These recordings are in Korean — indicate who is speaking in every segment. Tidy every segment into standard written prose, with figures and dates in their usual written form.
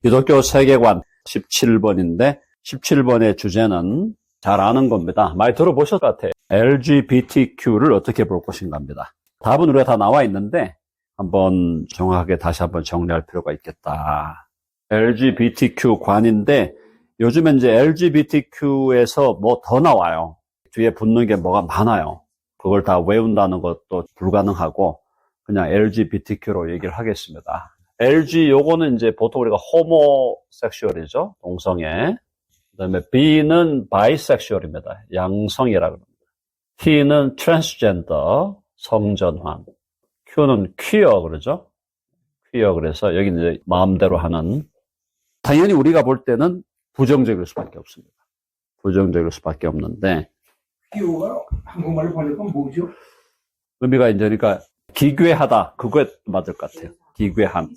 Speaker 1: 기독교 세계관 17번인데 17번의 주제는 잘 아는 겁니다. 많이 들어보셨을 것 같아요. LGBTQ를 어떻게 볼 것인가입니다. 답은 우리가 다 나와 있는데 한번 정확하게 다시 한번 정리할 필요가 있겠다. LGBTQ 관인데 요즘엔 이제 LGBTQ에서 뭐 더 나와요. 뒤에 붙는 게 뭐가 많아요. 그걸 다 외운다는 것도 불가능하고 그냥 LGBTQ로 얘기를 하겠습니다. LG 요거는 이제 보통 우리가 호모섹슈얼이죠. 동성애. 그다음에 B는 바이섹슈얼입니다. 양성이라고 합니다. T는 트랜스젠더, 성전환. Q는 퀴어 그러죠. 퀴어 그래서 여기 이제 마음대로 하는. 당연히 우리가 볼 때는 부정적일 수밖에 없습니다. 부정적일 수밖에 없는데.
Speaker 2: 퀴어가 한국말로 번역하면 뭐죠?
Speaker 1: 의미가 이제 그러니까 기괴하다. 그거에 맞을 것 같아요. 기괴함.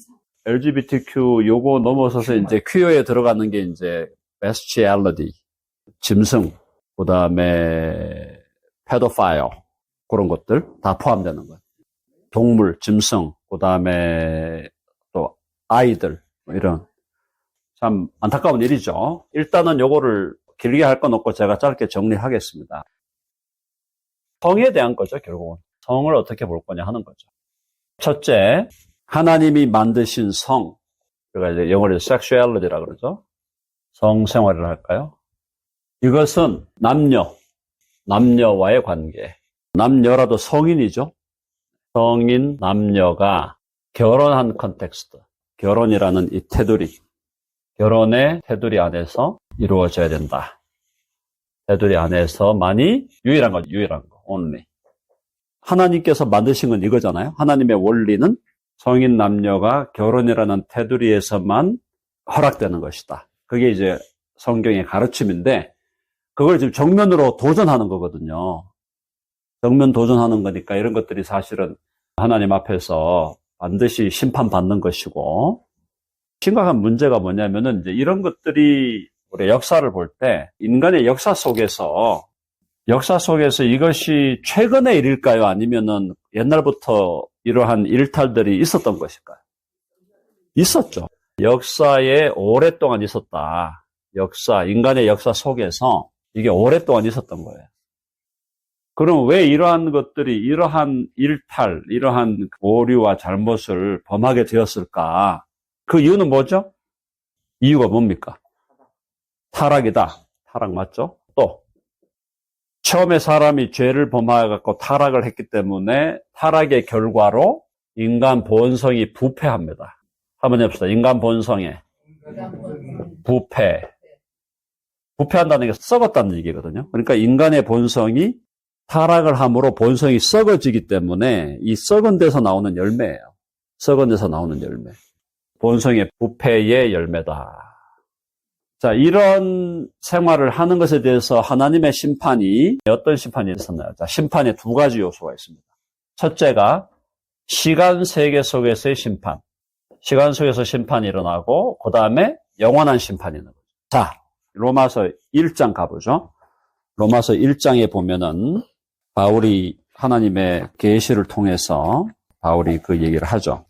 Speaker 1: LGBTQ 요거 넘어서서 이제 퀴어에 들어가는 게 이제 bestiality, 짐승, 그 다음에 pedophile 그런 것들 다 포함되는 거예요. 동물, 짐승, 그 다음에 또 아이들 뭐 이런 참 안타까운 일이죠. 일단은 요거를 길게 할 건 없고 제가 짧게 정리하겠습니다. 성에 대한 거죠, 결국은. 성을 어떻게 볼 거냐 하는 거죠. 첫째, 하나님이 만드신 성, 그러니까 이제 영어로 sexuality라고 그러죠. 성생활을 할까요? 이것은 남녀와의 관계. 남녀라도 성인이죠. 성인 남녀가 결혼한 컨텍스트, 결혼이라는 이 테두리, 결혼의 테두리 안에서 이루어져야 된다. 테두리 안에서만이 유일한 거, only. 하나님께서 만드신 건 이거잖아요. 하나님의 원리는 성인 남녀가 결혼이라는 테두리에서만 허락되는 것이다. 그게 이제 성경의 가르침인데 그걸 지금 정면으로 도전하는 거거든요. 정면 도전하는 거니까 이런 것들이 사실은 하나님 앞에서 반드시 심판받는 것이고 심각한 문제가 뭐냐면은 이제 이런 것들이 우리 역사를 볼 때 인간의 역사 속에서 이것이 최근의 일일까요? 아니면은 옛날부터 이러한 일탈들이 있었던 것일까요? 있었죠. 역사에 오랫동안 있었다. 인간의 역사 속에서 이게 오랫동안 있었던 거예요. 그럼 왜 이러한 것들이, 이러한 일탈, 이러한 오류와 잘못을 범하게 되었을까? 그 이유는 뭐죠? 이유가 뭡니까? 타락이다. 타락 맞죠? 또 처음에 사람이 죄를 범하여갖고 타락을 했기 때문에 타락의 결과로 인간 본성이 부패합니다. 한번 해봅시다. 인간 본성에 부패. 부패한다는 게 썩었다는 얘기거든요. 그러니까 인간의 본성이 타락을 함으로 본성이 썩어지기 때문에 이 썩은 데서 나오는 열매예요. 썩은 데서 나오는 열매. 본성의 부패의 열매다. 자, 이런 생활을 하는 것에 대해서 하나님의 심판이 어떤 심판이 있었나요? 자, 심판에 두 가지 요소가 있습니다. 첫째가 시간 세계 속에서의 심판. 시간 속에서 심판이 일어나고 그 다음에 영원한 심판이 있는 거죠. 자, 로마서 1장 가보죠. 로마서 1장에 보면은 바울이 하나님의 계시를 통해서 바울이 그 얘기를 하죠.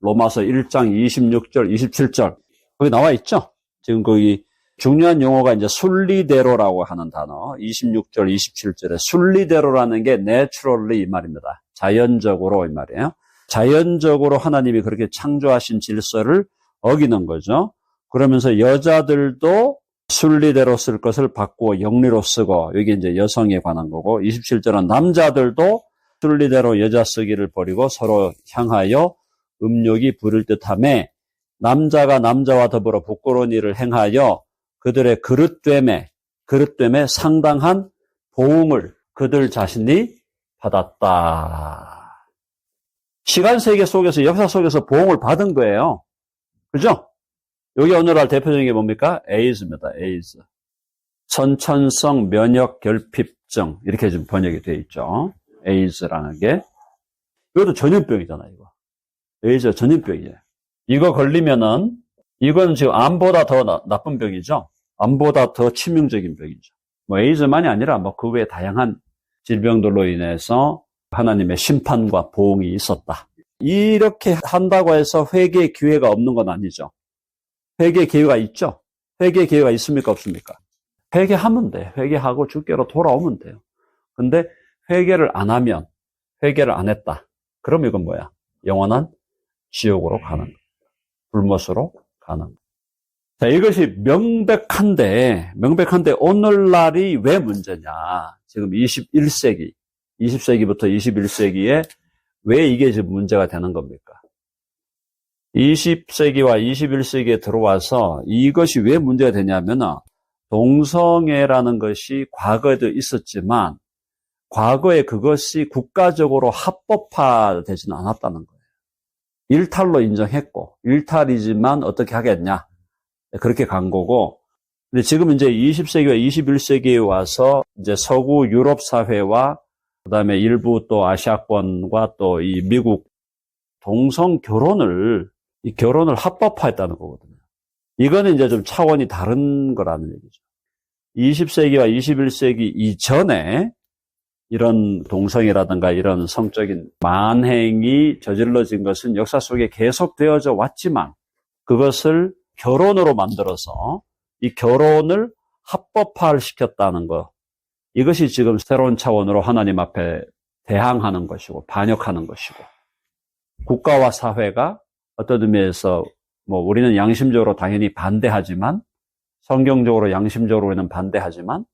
Speaker 1: 로마서 1장 26절, 27절 거기 나와 있죠. 지금 거기 중요한 용어가 이제 순리대로라고 하는 단어 26절, 27절에 순리대로라는 게 naturally 이 말입니다. 자연적으로 이 말이에요. 자연적으로 하나님이 그렇게 창조하신 질서를 어기는 거죠. 그러면서 여자들도 순리대로 쓸 것을 바꾸어 영리로 쓰고 여기 이제 여성에 관한 거고 27절은 남자들도 순리대로 여자 쓰기를 버리고 서로 향하여 음욕이 부를 듯하며 남자가 남자와 더불어 부끄러운 일을 행하여 그들의 그릇됨에 상당한 보응을 그들 자신이 받았다. 시간 세계 속에서 역사 속에서 보응을 받은 거예요. 그죠? 여기 오늘날 대표적인 게 뭡니까? 에이즈입니다. 에이즈. 선천성 면역 결핍증 이렇게 지금 번역이 되어 있죠. 에이즈라는 게 이것도 전염병이잖아요. 이거. 에이즈가 전염병이에요. 이거 걸리면은 이건 지금 암보다 더 나쁜 병이죠. 암보다 더 치명적인 병이죠. 뭐 에이즈만이 아니라 뭐 그 외에 다양한 질병들로 인해서 하나님의 심판과 보응이 있었다. 이렇게 한다고 해서 회개의 기회가 없는 건 아니죠. 회개 기회가 있죠? 회개 기회가 있습니까? 없습니까? 회개하면 돼. 회개하고 주께로 돌아오면 돼요. 근데 회개를 안 하면, 회개를 안 했다. 그럼 이건 뭐야? 영원한 지옥으로 가는, 불못으로 가는. 자, 이것이 명백한데 오늘날이 왜 문제냐? 지금 21세기, 20세기부터 21세기에 왜 이게 지금 문제가 되는 겁니까? 20세기와 21세기에 들어와서 이것이 왜 문제가 되냐면 동성애라는 것이 과거에도 있었지만 과거에 그것이 국가적으로 합법화되지는 않았다는 거예요. 일탈로 인정했고 일탈이지만 어떻게 하겠냐? 그렇게 간 거고. 근데 지금 이제 20세기와 21세기에 와서 이제 서구 유럽 사회와 그다음에 일부 또 아시아권과 또 이 미국 동성 결혼을 이 결혼을 합법화했다는 거거든요. 이거는 이제 좀 차원이 다른 거라는 얘기죠. 20세기와 21세기 이전에 이런 동성이라든가 이런 성적인 만행이 저질러진 것은 역사 속에 계속 되어져 왔지만 그것을 결혼으로 만들어서 이 결혼을 합법화를 시켰다는 것. 이것이 지금 새로운 차원으로 하나님 앞에 대항하는 것이고 반역하는 것이고 국가와 사회가 어떤 의미에서 뭐 우리는 양심적으로 당연히 반대하지만 성경적으로 양심적으로는 반대하지만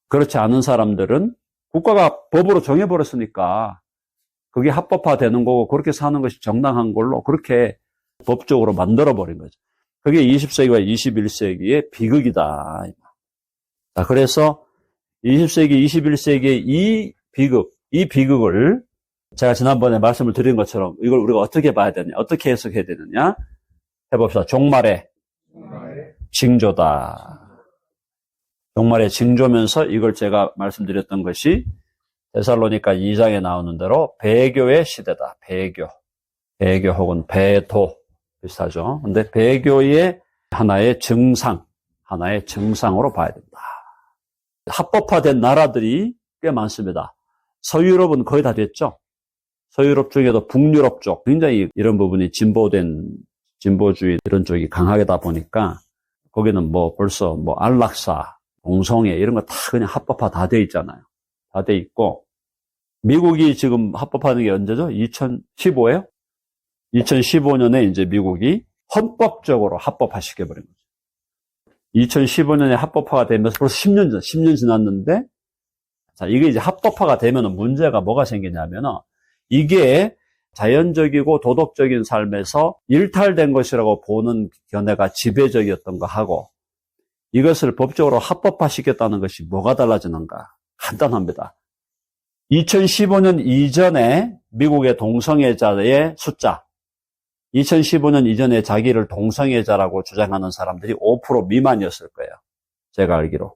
Speaker 1: 그렇지 않은 사람들은 국가가 법으로 정해버렸으니까 그게 합법화되는 거고 그렇게 사는 것이 정당한 걸로 그렇게 법적으로 만들어버린 거죠. 그게 20세기와 21세기의 비극이다. 자, 그래서 20세기, 21세기의 이 비극을 제가 지난번에 말씀을 드린 것처럼 이걸 우리가 어떻게 봐야 되느냐, 어떻게 해석해야 되느냐 해봅시다. 종말의 징조다. 종말의 징조면서 이걸 제가 말씀드렸던 것이 데살로니가 2장에 나오는 대로 배교의 시대다. 배교 혹은 배도 비슷하죠. 근데 배교의 하나의 증상으로 봐야 된다. 합법화된 나라들이 꽤 많습니다. 서유럽은 거의 다 됐죠. 서유럽 중에도 북유럽 쪽 굉장히 이런 부분이 진보주의 이런 쪽이 강하게다 보니까 거기는 뭐 벌써 뭐 안락사, 동성애 이런 거 다 그냥 합법화 다 돼 있잖아요. 다 돼 있고 미국이 지금 합법화하는 게 언제죠? 2015예요? 2015년에 이제 미국이 헌법적으로 합법화 시켜버린 거죠. 2015년에 합법화가 되면서 벌써 10년 지났는데, 자, 이게 이제 합법화가 되면 문제가 뭐가 생기냐면, 이게 자연적이고 도덕적인 삶에서 일탈된 것이라고 보는 견해가 지배적이었던 거 하고, 이것을 법적으로 합법화 시켰다는 것이 뭐가 달라지는가? 간단합니다. 2015년 이전에 미국의 동성애자의 숫자, 2015년 이전에 자기를 동성애자라고 주장하는 사람들이 5% 미만이었을 거예요. 제가 알기로.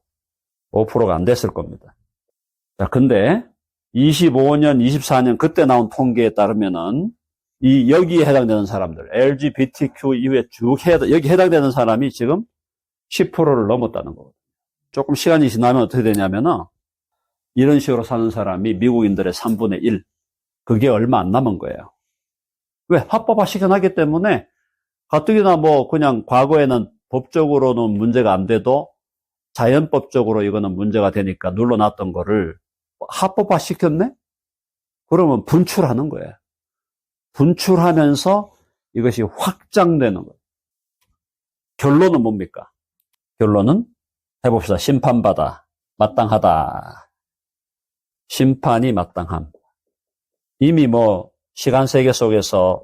Speaker 1: 5%가 안 됐을 겁니다. 자, 근데 25년, 24년 그때 나온 통계에 따르면은 여기에 해당되는 사람들, LGBTQ 이후에 여기 해당되는 사람이 지금 10%를 넘었다는 거거든요. 조금 시간이 지나면 어떻게 되냐면은 이런 식으로 사는 사람이 미국인들의 3분의 1. 그게 얼마 안 남은 거예요. 왜? 합법화 시켜놨기 때문에 가뜩이나 뭐 그냥 과거에는 법적으로는 문제가 안 돼도 자연법적으로 이거는 문제가 되니까 눌러놨던 거를 합법화 시켰네? 그러면 분출하는 거예요. 분출하면서 이것이 확장되는 거예요. 결론은 뭡니까? 결론은 해봅시다. 심판받아. 마땅하다. 심판이 마땅함. 이미 뭐 시간 세계 속에서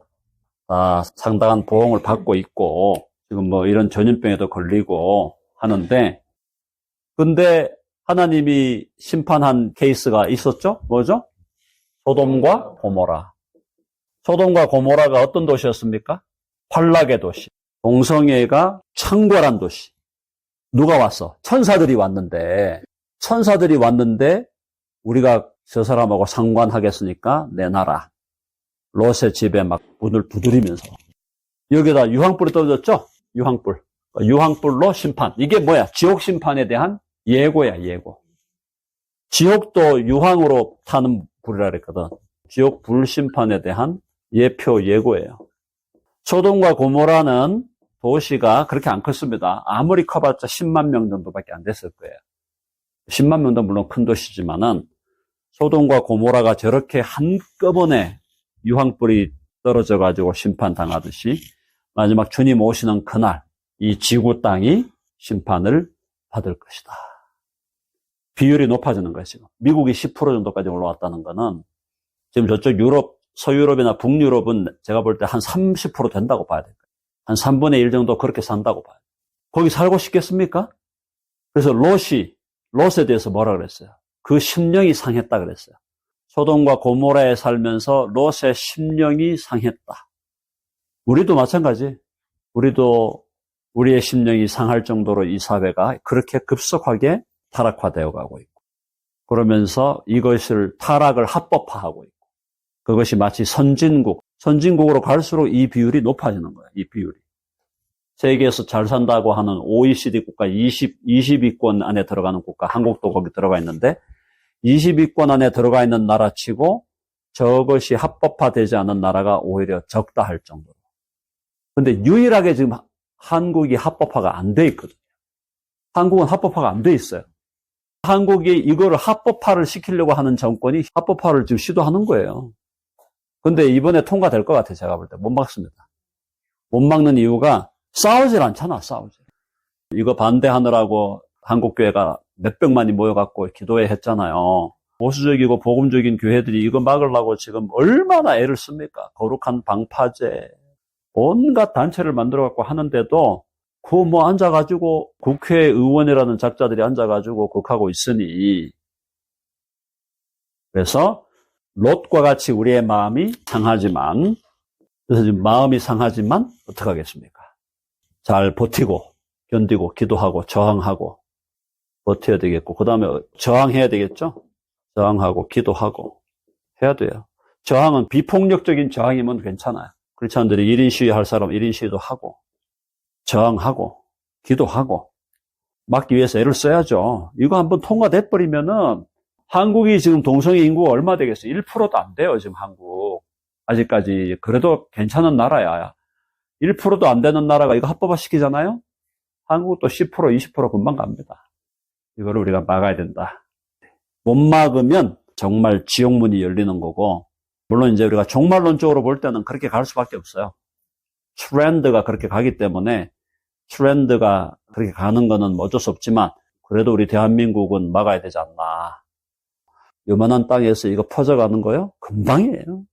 Speaker 1: 상당한 보응을 받고 있고 지금 뭐 이런 전염병에도 걸리고 하는데 근데 하나님이 심판한 케이스가 있었죠? 뭐죠? 소돔과 고모라. 소돔과 고모라가 어떤 도시였습니까? 환락의 도시. 동성애가 창궐한 도시. 누가 왔어? 천사들이 왔는데 우리가 저 사람하고 상관하겠으니까 내놔라. 롯의 집에 막 문을 두드리면서 여기다 유황불이 떨어졌죠? 유황불로 심판. 이게 뭐야? 지옥 심판에 대한 예고야, 예고. 지옥도 유황으로 타는 불이라 그랬거든. 지옥 불 심판에 대한 예표, 예고예요. 소돔과 고모라는 도시가 그렇게 안 컸습니다. 아무리 커봤자 10만 명 정도밖에 안 됐을 거예요. 10만 명도 물론 큰 도시지만은 소돔과 고모라가 저렇게 한꺼번에 유황불이 떨어져 가지고 심판당하듯이 마지막 주님 오시는 그날 이 지구 땅이 심판을 받을 것이다. 비율이 높아지는 거예요, 지금. 미국이 10% 정도까지 올라왔다는 거는 지금 저쪽 유럽, 서유럽이나 북유럽은 제가 볼 때 한 30% 된다고 봐야 돼요. 한 3분의 1 정도 그렇게 산다고 봐요. 거기 살고 싶겠습니까? 그래서 롯에 대해서 뭐라 그랬어요? 그 심령이 상했다 그랬어요. 소돔과 고모라에 살면서 롯의 심령이 상했다. 우리도 마찬가지. 우리도 우리의 심령이 상할 정도로 이 사회가 그렇게 급속하게 타락화되어 가고 있고, 그러면서 이것을 타락을 합법화하고 있고, 그것이 마치 선진국으로 갈수록 이 비율이 높아지는 거예요. 이 비율이. 세계에서 잘 산다고 하는 OECD 국가 20위권 안에 들어가는 국가, 한국도 거기 들어가 있는데 20위권 안에 들어가 있는 나라치고 저것이 합법화되지 않은 나라가 오히려 적다 할 정도로. 근데 유일하게 지금 한국이 합법화가 안 돼 있거든요. 한국은 합법화가 안 돼 있어요. 한국이 이거를 합법화를 시키려고 하는 정권이 합법화를 지금 시도하는 거예요. 근데 이번에 통과될 것 같아요. 제가 볼 때. 못 막습니다. 못 막는 이유가 싸우질 않잖아. 싸우질. 이거 반대하느라고 한국교회가 몇백만이 모여갖고 기도회 했잖아요. 보수적이고 복음적인 교회들이 이거 막으려고 지금 얼마나 애를 씁니까? 거룩한 방파제, 온갖 단체를 만들어갖고 하는데도 그 뭐 앉아가지고 국회의원이라는 작자들이 앉아가지고 그렇게 있으니, 그래서 롯과 같이 우리의 마음이 상하지만, 그래서 지금 마음이 상하지만 어떻게 하겠습니까? 잘 버티고 견디고 기도하고 저항하고 버텨야 되겠고, 그 다음에 저항해야 되겠죠? 저항하고 기도하고 해야 돼요. 저항은 비폭력적인 저항이면 괜찮아요. 크리스찬들이 1인 시위할 사람 1인 시위도 하고, 저항하고 기도하고 막기 위해서 애를 써야죠. 이거 한번 통과돼 버리면은 한국이 지금 동성애 인구가 얼마 되겠어요? 1%도 안 돼요, 지금 한국. 아직까지. 그래도 괜찮은 나라야. 1%도 안 되는 나라가 이거 합법화 시키잖아요? 한국도 10%, 20% 금방 갑니다. 이거를 우리가 막아야 된다. 못 막으면 정말 지옥문이 열리는 거고, 물론 이제 우리가 종말론적으로 볼 때는 그렇게 갈 수밖에 없어요. 트렌드가 그렇게 가기 때문에, 트렌드가 그렇게 가는 거는 어쩔 수 없지만, 그래도 우리 대한민국은 막아야 되지 않나. 요만한 땅에서 이거 퍼져가는 거요? 금방이에요.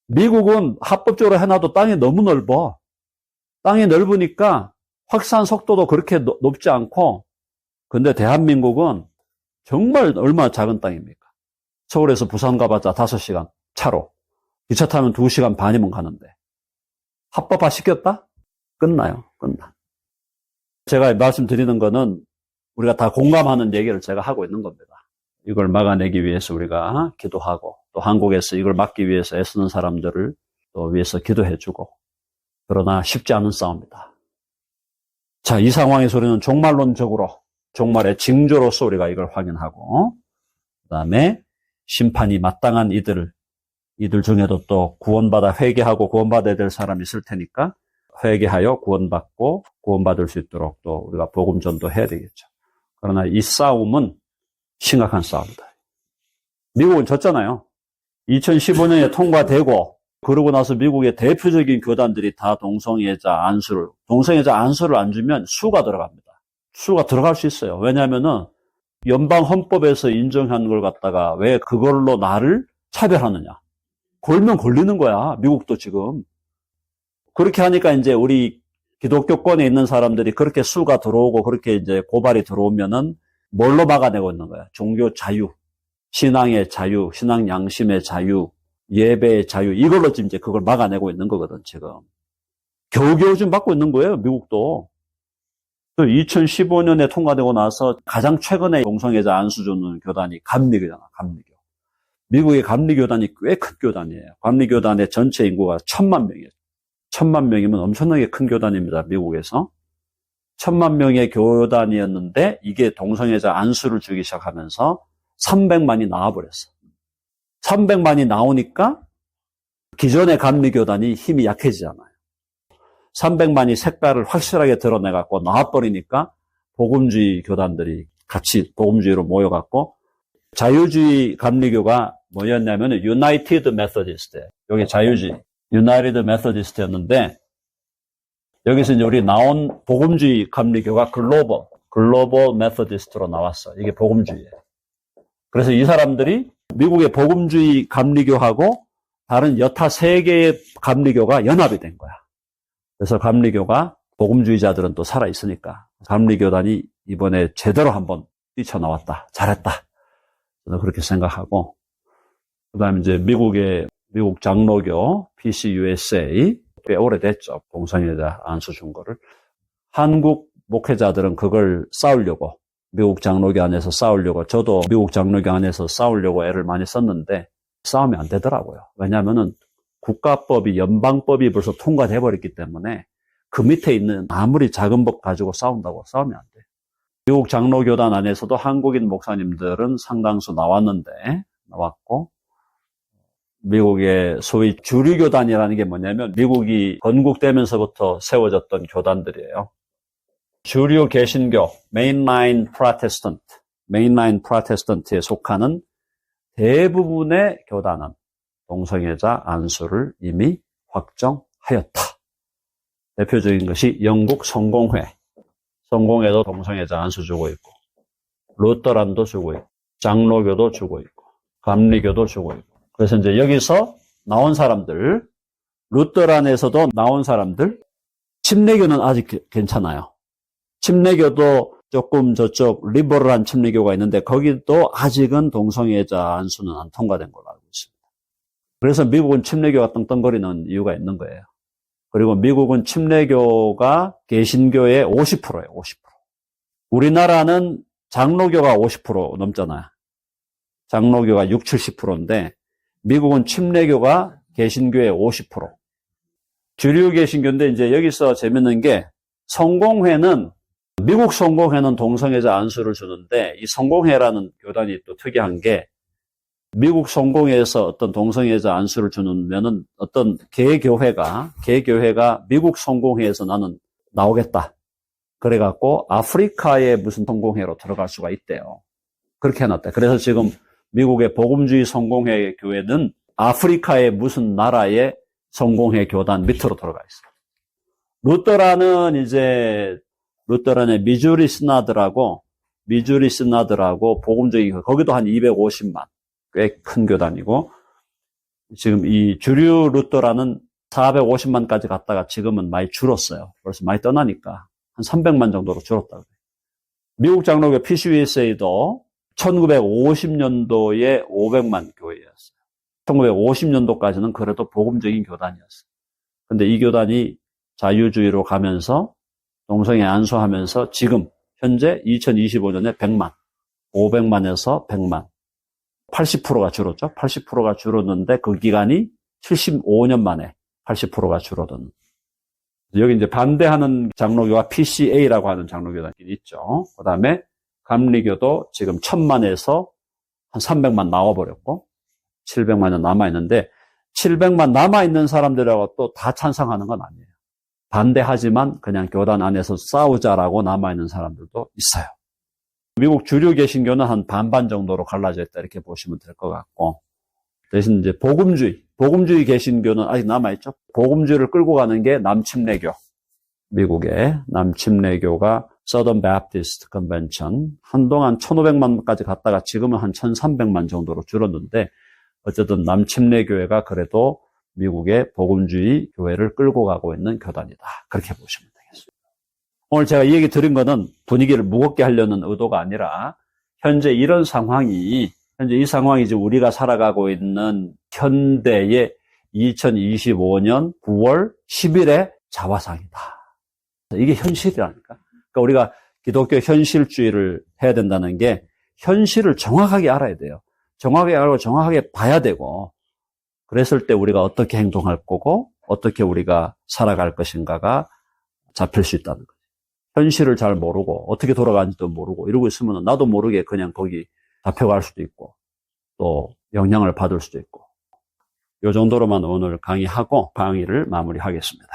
Speaker 1: 미국은 합법적으로 해놔도 땅이 너무 넓어. 땅이 넓으니까 확산 속도도 그렇게 높지 않고, 근데 대한민국은 정말 얼마나 작은 땅입니까? 서울에서 부산 가봤자 5시간 차로. 기차 타면 2시간 반이면 가는데. 합법화 시켰다? 끝나요. 끝나. 제가 말씀드리는 거는 우리가 다 공감하는 얘기를 제가 하고 있는 겁니다. 이걸 막아내기 위해서 우리가 기도하고, 또 한국에서 이걸 막기 위해서 애쓰는 사람들을 또 위해서 기도해주고, 그러나 쉽지 않은 싸움이다. 자, 이 상황에서 우리는 종말론적으로, 종말의 징조로서 우리가 이걸 확인하고, 그 다음에 심판이 마땅한 이들 중에도 또 구원받아 회개하고 구원받아야 될 사람이 있을 테니까 회개하여 구원받고 구원받을 수 있도록 또 우리가 복음 전도해야 되겠죠. 그러나 이 싸움은 심각한 싸움이다. 미국은 졌잖아요. 2015년에 통과되고, 그러고 나서 미국의 대표적인 교단들이 다 동성애자 안수를 안 주면 수가 들어갑니다. 수가 들어갈 수 있어요. 왜냐하면은 연방 헌법에서 인정한 걸 갖다가 왜 그걸로 나를 차별하느냐. 걸면 걸리는 거야. 미국도 지금. 그렇게 하니까 이제 우리 기독교권에 있는 사람들이 그렇게 수가 들어오고 그렇게 이제 고발이 들어오면은 뭘로 막아내고 있는 거야? 종교 자유, 신앙의 자유, 신앙 양심의 자유, 예배의 자유, 이걸로 지금 이제 그걸 막아내고 있는 거거든, 지금. 겨우겨우 좀 받고 있는 거예요, 미국도. 2015년에 통과되고 나서 가장 최근에 동성애자 안수 주는 교단이 감리교잖아, 감리교. 미국의 감리교단이 꽤 큰 교단이에요. 감리교단의 전체 인구가 1000만 명이에요. 1000만 명이면 엄청나게 큰 교단입니다, 미국에서. 1000만 명의 교단이었는데 이게 동성애자 안수를 주기 시작하면서 300만이 나와버렸어. 300만이 나오니까 기존의 감리교단이 힘이 약해지잖아요. 300만이 색깔을 확실하게 드러내갖고 나와버리니까 복음주의 교단들이 같이 복음주의로 모여갖고 자유주의 감리교가 뭐였냐면 유나이티드 메서디스트. 여기 자유주의 유나이티드 메서디스트였는데 여기서 이제 우리 나온 복음주의 감리교가 글로벌 메서디스트로 나왔어. 이게 복음주의예요. 그래서 이 사람들이 미국의 복음주의 감리교하고 다른 여타 세 개의 감리교가 연합이 된 거야. 그래서 감리교가 복음주의자들은 또 살아있으니까 감리교단이 이번에 제대로 한번 뛰쳐나왔다. 잘했다. 저는 그렇게 생각하고 그 다음에 이제 미국 장로교 PCUSA 꽤 오래됐죠. 동성애자 안수 준 거를. 한국 목회자들은 그걸 싸우려고 미국 장로교 안에서 싸우려고 저도 미국 장로교 안에서 싸우려고 애를 많이 썼는데 싸우면 안 되더라고요. 왜냐하면은 국가법이 연방법이 벌써 통과돼 버렸기 때문에 그 밑에 있는 아무리 작은 법 가지고 싸운다고 싸우면 안 돼요. 미국 장로교단 안에서도 한국인 목사님들은 상당수 나왔고 미국의 소위 주류교단이라는 게 뭐냐면 미국이 건국되면서부터 세워졌던 교단들이에요. 주류 개신교, 메인라인 프로테스턴트에 속하는 대부분의 교단은 동성애자 안수를 이미 확정하였다. 대표적인 것이 영국 성공회. 성공회도 동성애자 안수 주고 있고, 루터란도 주고 있고, 장로교도 주고 있고, 감리교도 주고 있고. 그래서 이제 여기서 나온 사람들, 루터란에서도 나온 사람들, 침례교는 아직 괜찮아요. 침례교도 조금 저쪽 리버럴한 침례교가 있는데 거기도 아직은 동성애자 안수는 안 통과된 걸로 알고 있습니다. 그래서 미국은 침례교가 떵떵거리는 이유가 있는 거예요. 그리고 미국은 침례교가 개신교의 50%예요. 50%. 우리나라는 장로교가 50% 넘잖아요. 장로교가 60, 70%인데 미국은 침례교가 개신교의 50%. 주류 개신교인데 이제 여기서 재밌는 게 성공회는 미국 성공회는 동성애자 안수를 주는데 이 성공회라는 교단이 또 특이한 게 미국 성공회에서 어떤 동성애자 안수를 주면은 어떤 개교회가 미국 성공회에서 나는 나오겠다. 그래갖고 아프리카의 무슨 성공회로 들어갈 수가 있대요. 그렇게 해놨대. 그래서 지금 미국의 복음주의 성공회 교회는 아프리카의 무슨 나라의 성공회 교단 밑으로 들어가 있어요. 루터란의 미주리 스나드라고 복음주의 거기도 한 250만. 꽤 큰 교단이고 지금 이 주류 루터란은 450만까지 갔다가 지금은 많이 줄었어요. 벌써 많이 떠나니까 한 300만 정도로 줄었다고 해요. 미국 장로교 PCUSA도 1950년도에 500만 교회였어요. 1950년도까지는 그래도 복음적인 교단이었어요. 근데 이 교단이 자유주의로 가면서 동성애 안수하면서 지금 현재 2025년에 100만, 500만에서 100만 80%가 줄었죠. 80%가 줄었는데 그 기간이 75년 만에 80%가 줄어든. 여기 이제 반대하는 장로교가 PCA라고 하는 장로교단이 있죠. 그 다음에 감리교도 지금 1000만에서 한 300만 나와버렸고 700만은 남아있는데 700만 남아있는 사람들하고 또 다 찬성하는 건 아니에요. 반대하지만 그냥 교단 안에서 싸우자라고 남아있는 사람들도 있어요. 미국 주류 개신교는 한 반반 정도로 갈라져 있다 이렇게 보시면 될 것 같고 대신 이제 복음주의 개신교는 아직 남아있죠. 복음주의를 끌고 가는 게 남침례교. 미국의 남침례교가 Southern Baptist Convention 한동안 1500만까지 갔다가 지금은 한 1300만 정도로 줄었는데 어쨌든 남침례교회가 그래도 미국의 복음주의 교회를 끌고 가고 있는 교단이다. 그렇게 보시면 되겠습니다. 오늘 제가 이 얘기 드린 거는 분위기를 무겁게 하려는 의도가 아니라 현재 이런 상황이 현재 이 상황이 지금 우리가 살아가고 있는 현대의 2025년 9월 10일의 자화상이다. 이게 현실이라니까. 그러니까 우리가 기독교 현실주의를 해야 된다는 게 현실을 정확하게 알아야 돼요. 정확하게 알고 정확하게 봐야 되고 그랬을 때 우리가 어떻게 행동할 거고 어떻게 우리가 살아갈 것인가가 잡힐 수 있다는 거죠. 현실을 잘 모르고 어떻게 돌아가는지도 모르고 이러고 있으면 나도 모르게 그냥 거기 잡혀갈 수도 있고 또 영향을 받을 수도 있고 이 정도로만 오늘 강의하고 강의를 마무리하겠습니다.